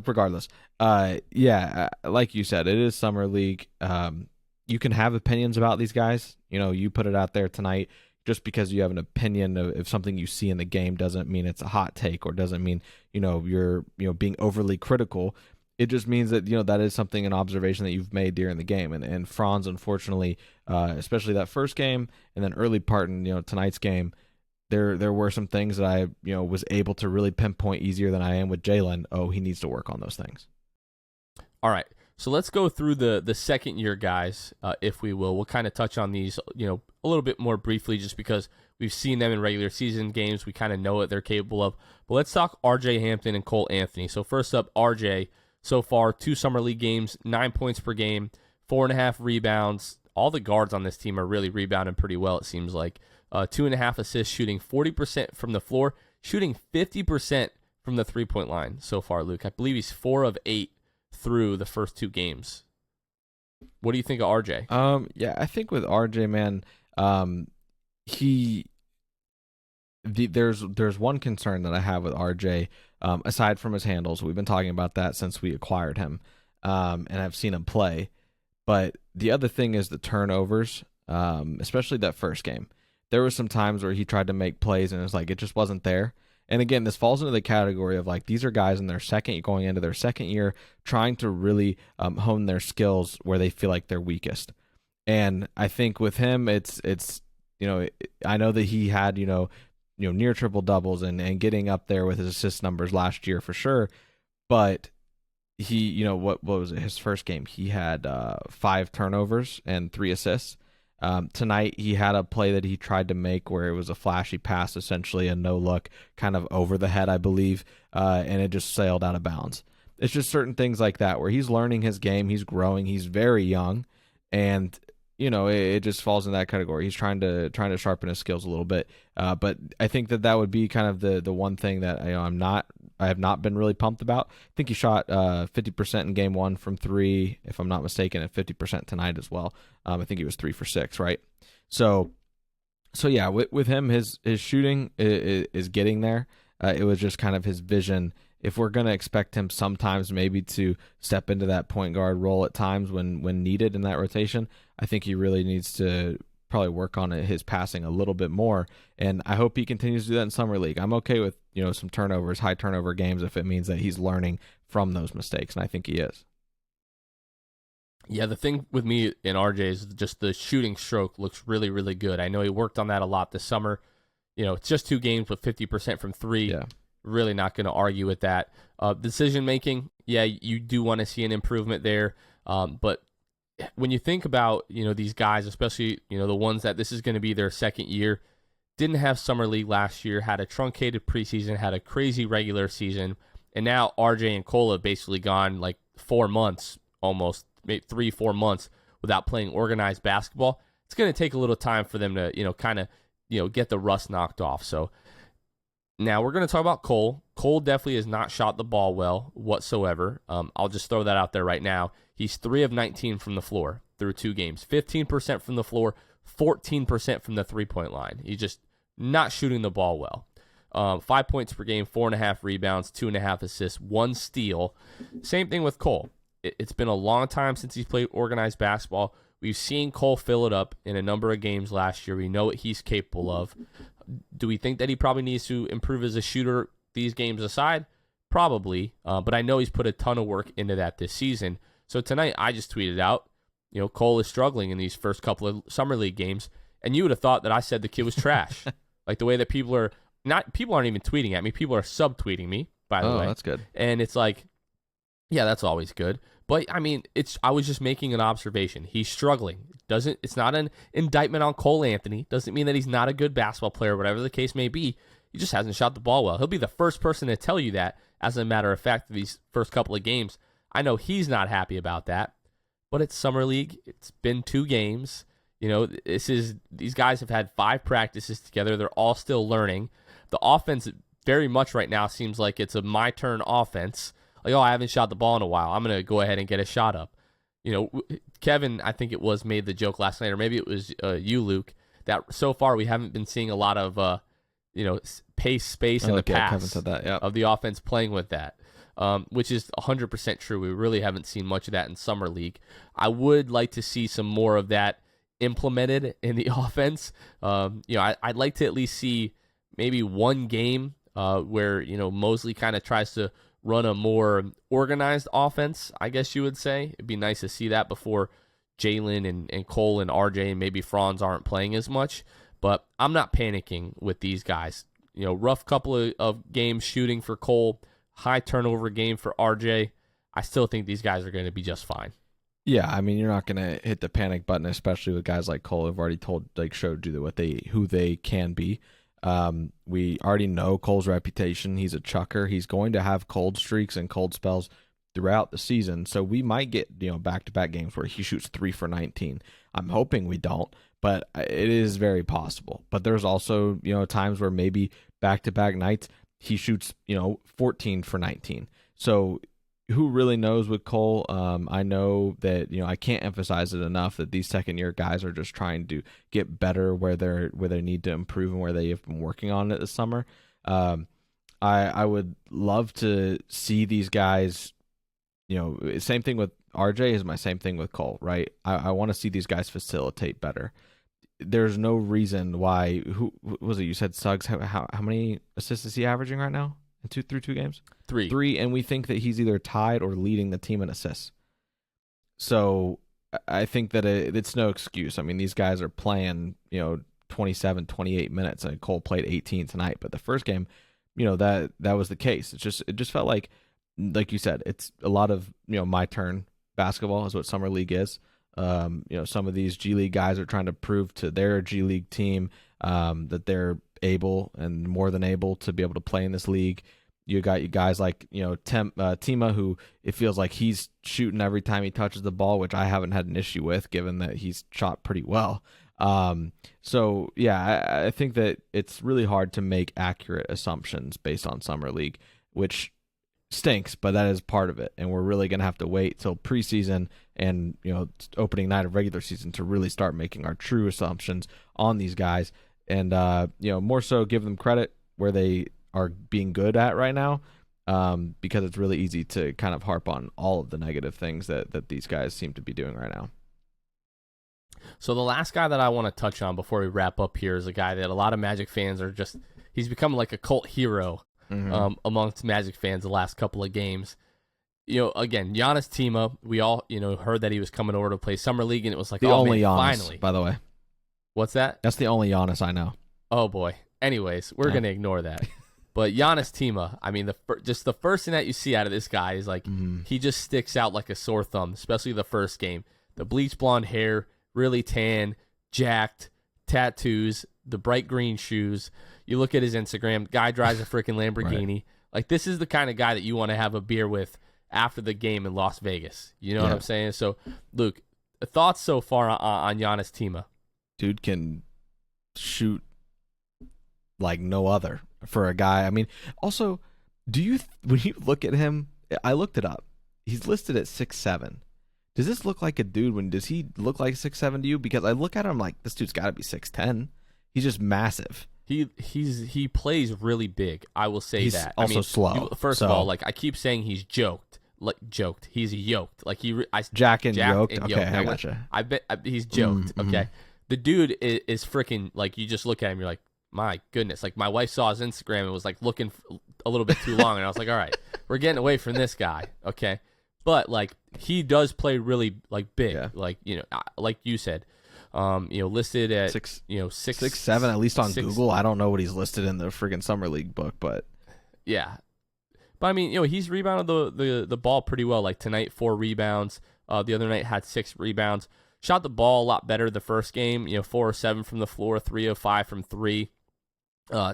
regardless, like you said, it is Summer League. You can have opinions about these guys. You put it out there tonight. Just because you have an opinion of something you see in the game doesn't mean it's a hot take, or doesn't mean, you're, being overly critical. It just means that, that is something, an observation that you've made during the game. And Franz, unfortunately, especially that first game and then early part in, tonight's game, there were some things that I, was able to really pinpoint easier than I am with Jalen. Oh, he needs to work on those things. All right. So let's go through the second year guys, if we will. We'll kind of touch on these, a little bit more briefly, just because we've seen them in regular season games. We kind of know what they're capable of. But let's talk RJ Hampton and Cole Anthony. So first up, RJ, so far, 2 Summer League games, 9 points per game, 4.5 rebounds. All the guards on this team are really rebounding pretty well, it seems like. 2.5 assists, shooting 40% from the floor, shooting 50% from the three-point line so far, Luke. I believe he's 4 of 8 through the first 2 games. What do you think of RJ? I think with RJ, man, there's one concern that I have with RJ, aside from his handles. We've been talking about that since we acquired him, and I've seen him play. But the other thing is the turnovers, especially that first game. There were some times where he tried to make plays and it's like it just wasn't there. And again, this falls into the category of like these are guys in their going into their second year, trying to really hone their skills where they feel like they're weakest. And I think with him, it's I know that he had near triple doubles and getting up there with his assist numbers last year for sure, but what was it? His first game, he had 5 turnovers and 3 assists. Tonight, he had a play that he tried to make where it was a flashy pass, essentially a no look, kind of over the head, I believe, and it just sailed out of bounds. It's just certain things like that where he's learning his game, he's growing, he's very young, and it just falls in that category. He's trying to sharpen his skills a little bit, but I think that would be kind of the one thing that I have not been really pumped about. I think he shot 50% in game 1 from 3, if I'm not mistaken, and 50% tonight as well. I think he was 3 for 6, right? So yeah, with him, his shooting is getting there. It was just kind of his vision. If we're going to expect him sometimes maybe to step into that point guard role at times when needed in that rotation, I think he really needs to probably work on his passing a little bit more. And I hope he continues to do that in Summer League. I'm okay with some turnovers, high turnover games, if it means that he's learning from those mistakes, and I think he is. Yeah, the thing with me in RJ is just the shooting stroke looks really, really good. I know he worked on that a lot this summer. It's just 2 games with 50% from 3. Yeah. Really not going to argue with that. Decision making, yeah, you do want to see an improvement there. But when you think about these guys, especially the ones that this is going to be their second year, didn't have summer league last year, had a truncated preseason, had a crazy regular season, and now RJ and Cole have basically gone like 4 months, almost maybe 3-4 months without playing organized basketball. It's going to take a little time for them to kind of get the rust knocked off. So. Now we're going to talk about Cole. Cole definitely has not shot the ball well whatsoever. I'll just throw that out there right now. He's 3 of 19 from the floor through 2 games. 15% from the floor, 14% from the three-point line. He's just not shooting the ball well. 5 points per game, 4.5 rebounds, 2.5 assists, 1 steal. Same thing with Cole. It's been a long time since he's played organized basketball. We've seen Cole fill it up in a number of games last year. We know what he's capable of. Do we think that he probably needs to improve as a shooter these games aside? Probably, but I know he's put a ton of work into that this season. So tonight I just tweeted out, Cole is struggling in these first couple of summer league games, and you would have thought that I said the kid was trash. Like the way that people aren't even tweeting at me, people are subtweeting me, by the way. Oh, that's good. And it's like, yeah, that's always good. But I mean, I was just making an observation. He's struggling. It's not an indictment on Cole Anthony. Doesn't mean that he's not a good basketball player, whatever the case may be. He just hasn't shot the ball well. He'll be the first person to tell you that, as a matter of fact, these first couple of games. I know he's not happy about that. But it's summer league. It's been 2 games. These guys have had 5 practices together. They're all still learning. The offense very much right now seems like it's a my turn offense. Like, I haven't shot the ball in a while. I'm going to go ahead and get a shot up. Kevin, I think it was, made the joke last night, or maybe it was you, Luke, that so far we haven't been seeing a lot of, pace, space, and the pass Kevin said that, of the offense playing with that, which is 100% true. We really haven't seen much of that in Summer League. I would like to see some more of that implemented in the offense. I'd like to at least see maybe one game where, Mosley kind of tries to run a more organized offense, I guess you would say. It'd be nice to see that before Jalen and Cole and RJ and maybe Franz aren't playing as much. But I'm not panicking with these guys. Rough couple of games shooting for Cole, high turnover game for RJ. I still think these guys are going to be just fine. Yeah, I mean, you're not going to hit the panic button, especially with guys like Cole who've already showed you who they can be. We already know Cole's reputation. He's a chucker. He's going to have cold streaks and cold spells throughout the season. So we might get, back-to-back games where he shoots 3 for 19. I'm hoping we don't, but it is very possible. But there's also, times where maybe back-to-back nights he shoots, 14 for 19. So who really knows with Cole? I know that, I can't emphasize it enough that these second-year guys are just trying to get better where they need to improve and where they have been working on it this summer. I would love to see these guys, same thing with RJ is my same thing with Cole, right? I want to see these guys facilitate better. There's no reason why. Who was it? You said Suggs. How many assists is he averaging right now? Through 2 games? 3, and we think that he's either tied or leading the team in assists. So I think that it's no excuse. I mean, these guys are playing, 27, 28 minutes, and Cole played 18 tonight. But the first game, that was the case. It just felt like like you said, it's a lot of my turn basketball is what summer league is. Some of these G League guys are trying to prove to their G League team that they're able and more than able to be able to play in this league. You got you guys like Tima, who it feels like he's shooting every time he touches the ball, which I haven't had an issue with, given that he's shot pretty well. So yeah, I think that it's really hard to make accurate assumptions based on summer league, which stinks, but that is part of it, and we're really gonna have to wait till preseason and opening night of regular season to really start making our true assumptions on these guys, and more so give them credit where they are being good at right now, because it's really easy to kind of harp on all of the negative things that these guys seem to be doing right now. So the last guy that I want to touch on before we wrap up here is a guy that a lot of Magic fans are he's become like a cult hero amongst Magic fans the last couple of games. Again, Giannis Tima, we all, heard that he was coming over to play Summer League, and it was like, the only Giannis, finally. By the way. What's that? That's the only Giannis I know. Oh, boy. Anyways, we're going to ignore that. But Giannis Tima, I mean, the first thing that you see out of this guy is like, he just sticks out like a sore thumb, especially the first game. The bleach blonde hair, really tan, jacked, tattoos, the bright green shoes. You look at his Instagram, guy drives a freaking Lamborghini. Right. Like, this is the kind of guy that you want to have a beer with after the game in Las Vegas. You know what I'm saying? So, Luke, thoughts so far on Giannis Tima? Dude can shoot like no other for a guy. I mean, also, when you look at him, I looked it up. He's listed at 6'7". Does this look like a dude? Does he look like 6'7" to you? Because I look at him like, this dude's got to be 6'10". He's just massive. He plays really big. I will say he's that. Also slow. First of all, like I keep saying, he's joked. He's yoked. Like Jack and yoked. Okay, I gotcha. I bet he's joked. Okay, the dude is freaking like. You just look at him, you're like, my goodness. Like, my wife saw his Instagram and was like looking a little bit too long, and I was like, all right, we're getting away from this guy. Okay, but like he does play really like big. Yeah. Like like you said. Listed at 6'7", at least on Google. I don't know what he's listed in the friggin' Summer League book, but yeah. But I mean, he's rebounded the ball pretty well. Like tonight, 4 rebounds. The other night had 6 rebounds. Shot the ball a lot better the first game. 4 of 7 from the floor, 3 of 5 from 3.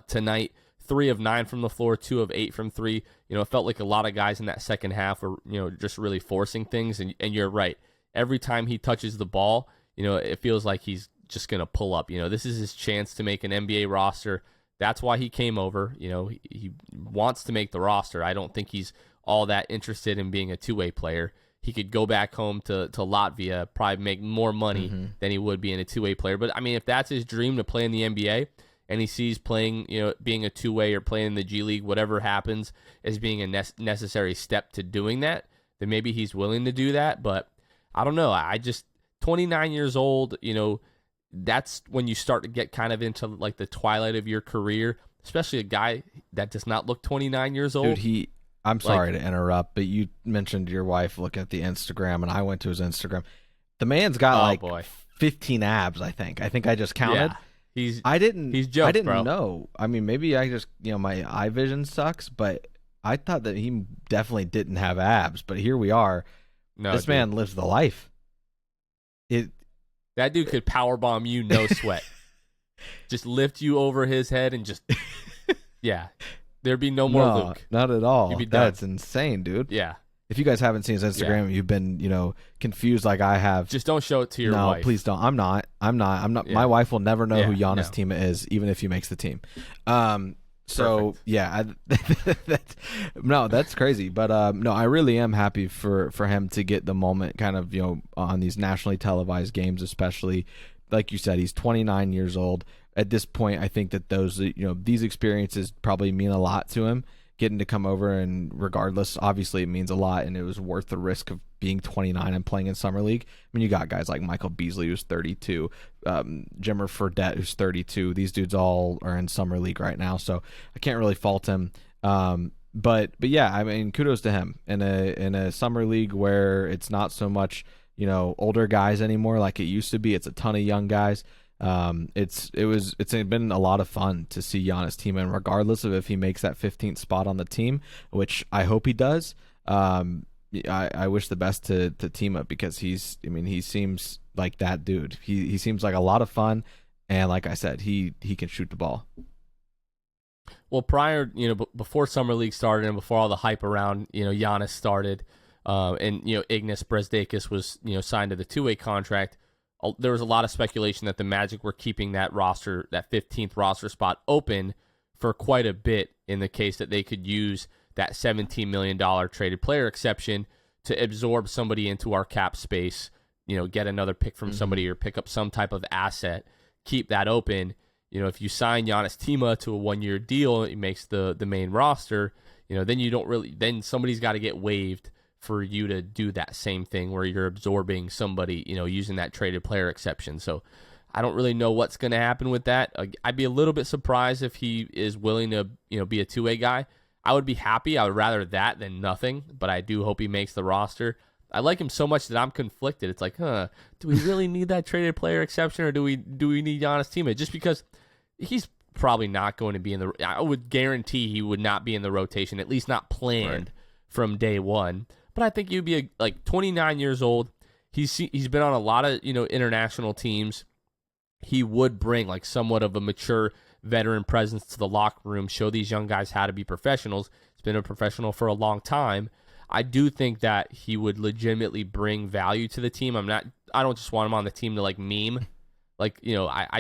Tonight, 3 of 9 from the floor, 2 of 8 from 3. It felt like a lot of guys in that second half were just really forcing things. And you're right. Every time he touches the ball, it feels like he's just going to pull up. This is his chance to make an NBA roster. That's why he came over. He wants to make the roster. I don't think he's all that interested in being a two-way player. He could go back home to Latvia, probably make more money than he would being a two-way player. But, I mean, if that's his dream to play in the NBA and he sees playing, being a two-way or playing in the G League, whatever happens, as being a necessary step to doing that, then maybe he's willing to do that. But I don't know. 29 years old, that's when you start to get kind of into like the twilight of your career, especially a guy that does not look 29 years old. Dude, I'm sorry to interrupt, but you mentioned your wife looking at the Instagram, and I went to his Instagram. The man's got 15 abs, I think. I just counted. Yeah, I didn't bro. know. I mean, maybe I just, my eye vision sucks, but I thought that he definitely didn't have abs, but here we are. No, this man lives the life. That dude could powerbomb you, no sweat. Just lift you over his head and just, yeah. There'd be no more Luke. Not at all. That's insane, dude. Yeah. If you guys haven't seen his Instagram, you've been, confused like I have. Just don't show it to your wife. No, please don't. I'm not. Yeah. My wife will never know who Giannis Tima is, even if he makes the team. So perfect. Yeah, that's crazy. But no, I really am happy for him to get the moment, kind of on these nationally televised games, especially like you said, he's 29 years old at this point. I think that those these experiences probably mean a lot to him. Getting to come over, and regardless, obviously it means a lot, and it was worth the risk of being 29 and playing in Summer League. I mean, you got guys like Michael Beasley, who's 32, Jimmer Fredette, who's 32. These dudes all are in Summer League right now, so I can't really fault him. But yeah, I mean, kudos to him in a Summer League where it's not so much older guys anymore like it used to be. It's a ton of young guys. It's been a lot of fun to see Giannis Tima, and regardless of if he makes that 15th spot on the team, which I hope he does, I wish the best to Tima because he seems like that dude. He seems like a lot of fun, and like I said, he can shoot the ball. Well, prior, before Summer League started and before all the hype around, Giannis started, and, Ignas Brazdeikis was, signed to the two-way contract, there was a lot of speculation that the Magic were keeping that roster, that 15th roster spot open for quite a bit in the case that they could use that $17 million traded player exception to absorb somebody into our cap space, get another pick from somebody or pick up some type of asset, keep that open. If you sign Giannis Tima to a 1-year deal, it makes the main roster, then somebody's got to get waived for you to do that same thing where you're absorbing somebody, using that traded player exception. So I don't really know what's going to happen with that. I'd be a little bit surprised if he is willing to, be a two-way guy. I would be happy. I would rather that than nothing, but I do hope he makes the roster. I like him so much that I'm conflicted. It's like, do we really need that traded player exception, or do we need Giannis Tima? Just because he's probably not going to be in the. I would guarantee he would not be in the rotation, at least not planned from day one. But I think he'd be 29 years old. He's been on a lot of international teams. He would bring somewhat of a mature veteran presence to the locker room, show these young guys how to be professionals. He's been a professional for a long time. I do think that he would legitimately bring value to the team. I don't just want him on the team to meme. I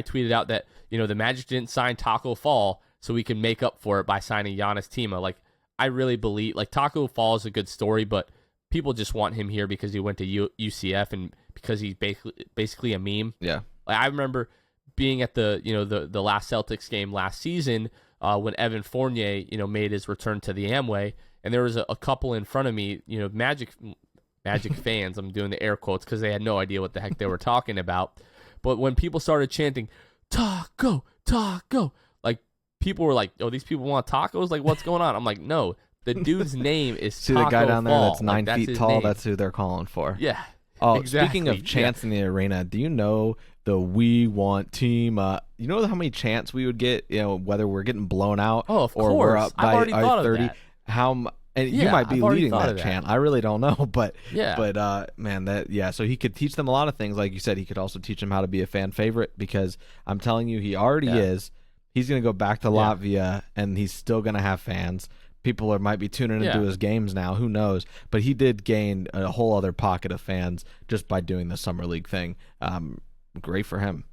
tweeted out that, the Magic didn't sign Taco Fall so we can make up for it by signing Giannis Tima. I really believe, Taco Fall is a good story, but people just want him here because he went to UCF and because he's basically a meme. Yeah. I remember being at the last Celtics game last season when Evan Fournier, made his return to the Amway, and there was a couple in front of me, Magic fans, I'm doing the air quotes because they had no idea what the heck they were talking about. But when people started chanting, Taco, Taco, people were like, oh, these people want tacos? What's going on? I'm like, no, the dude's name is See Taco the guy down there Fall. that's 9 feet tall? Name. That's who they're calling for. Yeah. Oh, exactly. Speaking of chants in the arena, do you know the "We Want Team"? You know how many chants we would get? Whether we're getting blown out of or course. we're up I've by already thought 30. of that. And you might be leading that that chant. I really don't know, but yeah. Man, So he could teach them a lot of things, like you said. He could also teach them how to be a fan favorite because I'm telling you, he already is. He's gonna go back to Latvia, and he's still gonna have fans. People might be tuning into his games now. Who knows? But he did gain a whole other pocket of fans just by doing the summer league thing. Great for him.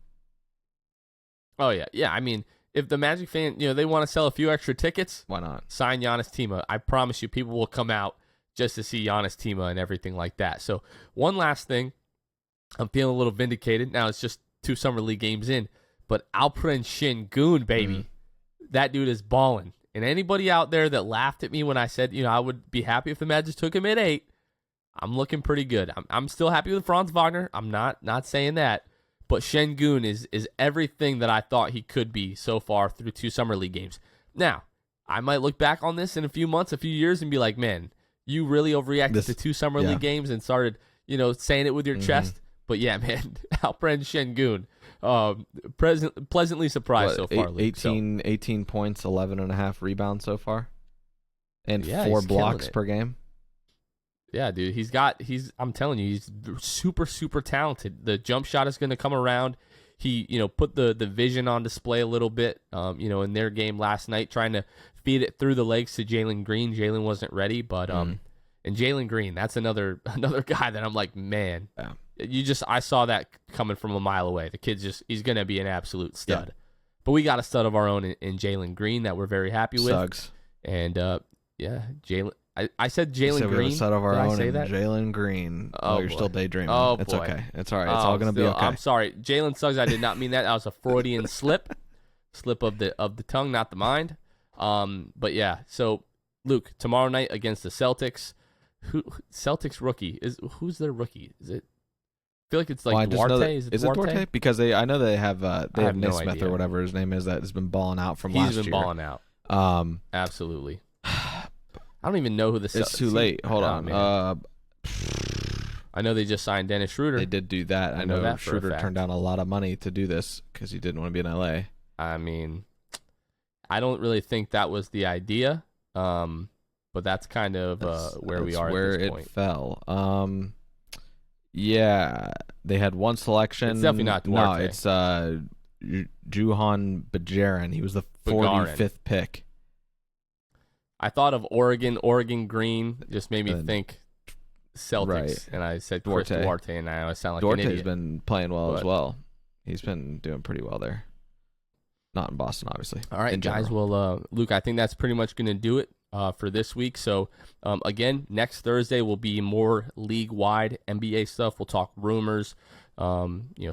Oh yeah. I mean, if the Magic fan, they want to sell a few extra tickets, Why not? Sign Giannis Tima. I promise you, people will come out just to see Giannis Tima and everything like that. So one last thing, I'm feeling a little vindicated. Now it's just 2 summer league games in, but Alperen Şengün, baby, that dude is balling. And anybody out there that laughed at me when I said, I would be happy if the Magic took him at 8, I'm looking pretty good. I'm still happy with Franz Wagner. I'm not saying that. But Şengün is everything that I thought he could be so far through 2 summer league games. Now, I might look back on this in a few months, a few years, and be like, man, you really overreacted to 2 summer league games and started, saying it with your chest. But yeah, man, Alperen Şengün, pleasantly surprised so far. 18 points, 11.5 rebounds so far, and 4 blocks per game. Yeah, dude, I'm telling you, he's super, super talented. The jump shot is going to come around. He, put the vision on display a little bit, in their game last night, trying to feed it through the legs to Jalen Green. Jalen wasn't ready, but, and Jalen Green, that's another guy that I'm like, man, I saw that coming from a mile away. The kid's he's going to be an absolute stud. Yeah. But we got a stud of our own in Jalen Green that we're very happy with. Suggs. And, Jalen. I said Jalen Green. We have a set of our own in Jalen Green. Oh, you're still daydreaming. Oh, it's boy. Okay. It's all right. It's all going to be okay. I'm sorry. Jalen Suggs, I did not mean that. That was a Freudian slip. Slip of the tongue, not the mind. But yeah, so Luke, tomorrow night against the Celtics. Celtics rookie who's their rookie? Is it? I feel like it's Duarte. Is it Duarte? Because I know they have Naismith idea. or whatever his name is that has been balling out from last year. He's been balling out. Absolutely. I don't even know who the Celtics. It's too late. Hold on. I know they just signed Dennis Schroeder. They did do that. I know Schroeder turned down a lot of money to do this because he didn't want to be in LA. I mean, I don't really think that was the idea. but that's kind of where we are where at this point. It fell. Yeah, they had one selection. It's definitely not Duarte. No, it's Juhan Bajarin. He was the 45th pick. I thought of Oregon Green just made me think Celtics, right. And I said Chris Duarte, and I sound like Duarte's an idiot. Been playing well as well. He's been doing pretty well there. Not in Boston, obviously. All right, guys. Well, Luke, I think that's pretty much going to do it for this week. So, again, next Thursday will be more league-wide NBA stuff. We'll talk rumors,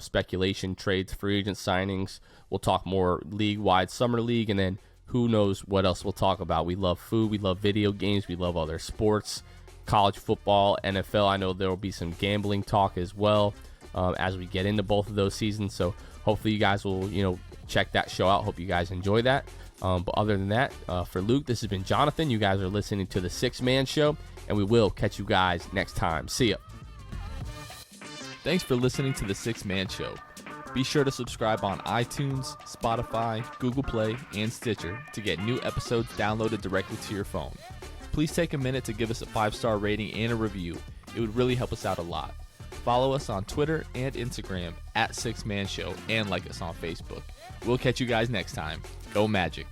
speculation, trades, free agent signings. We'll talk more league-wide summer league, and then who knows what else we'll talk about. We love food. We love video games. We love other sports, college football, NFL. I know there will be some gambling talk as well as we get into both of those seasons. So hopefully you guys will, check that show out. Hope you guys enjoy that. But other than that, for Luke, this has been Jonathan. You guys are listening to the Six Man Show, and we will catch you guys next time. See ya. Thanks for listening to the Six Man Show. Be sure to subscribe on iTunes, Spotify, Google Play, and Stitcher to get new episodes downloaded directly to your phone. Please take a minute to give us a 5-star rating and a review. It would really help us out a lot. Follow us on Twitter and Instagram at Six Man Show, and like us on Facebook. We'll catch you guys next time. Go Magic.